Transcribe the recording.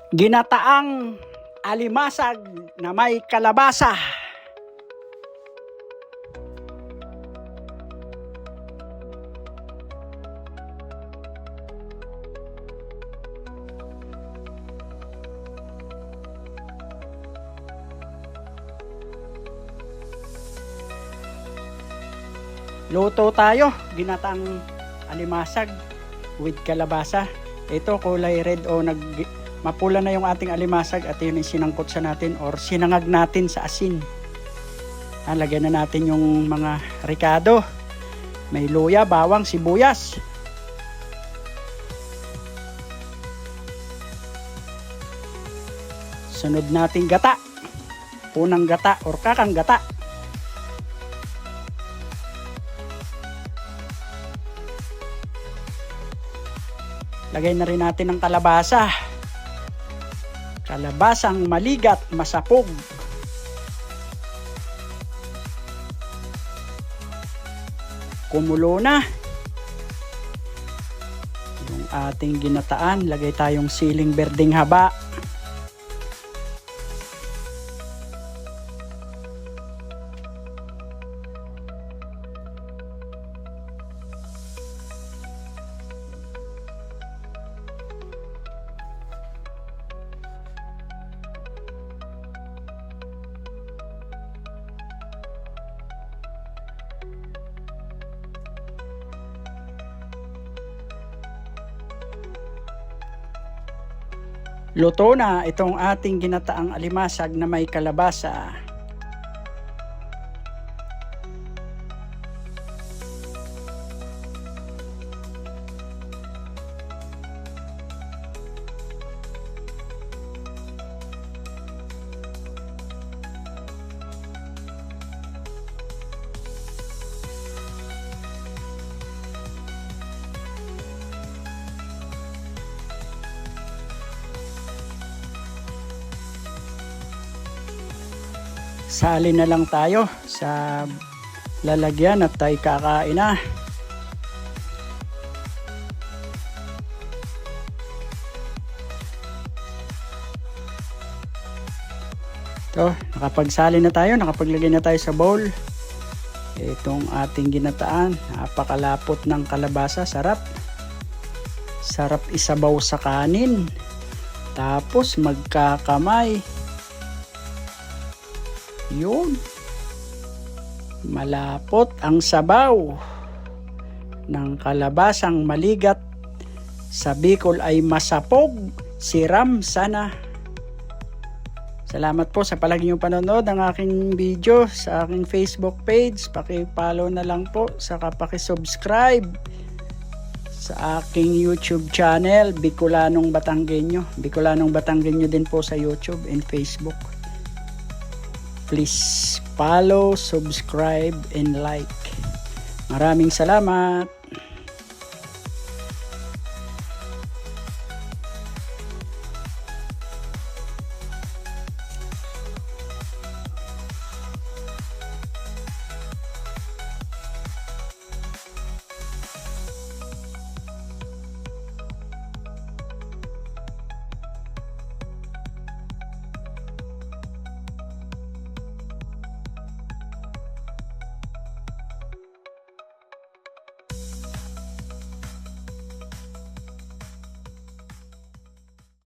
Ginataang alimasag na may kalabasa. Luto tayo, ginataang alimasag with kalabasa. Ito kulay red o mapula na yung ating alimasag at yun yung sinangkot sa natin or sinangag natin sa asin. Lagyan na natin yung mga ricado. May luya, bawang, sibuyas. Sunod natin gata. Punang gata or kakang gata. Lagay na rin natin ang kalabasa. Kalabasang maligat, masapog. Kumulo na yung ating ginataan. Lagay tayong siling berdeng haba. Luto na itong ating ginataang alimasag na may kalabasa. Sali na lang tayo sa lalagyan at tayo kakain na. Ito, nakapagsali na tayo, nakapaglagay na tayo sa bowl. Itong ating ginataan, napakalapot ng kalabasa, sarap. Sarap isabaw sa kanin. Tapos magkakamay. Yun, malapot ang sabaw ng kalabasang maligat. Sa Bicol ay masapog, siram sana. Salamat po sa palagi niyong panonood ng aking video sa aking Facebook page. Paki-follow na lang po, saka paki-subscribe sa aking YouTube channel, Bicolanong Batanggenyo. Bicolanong Batanggenyo din po sa YouTube and Facebook. Please follow, subscribe, and like. Maraming salamat.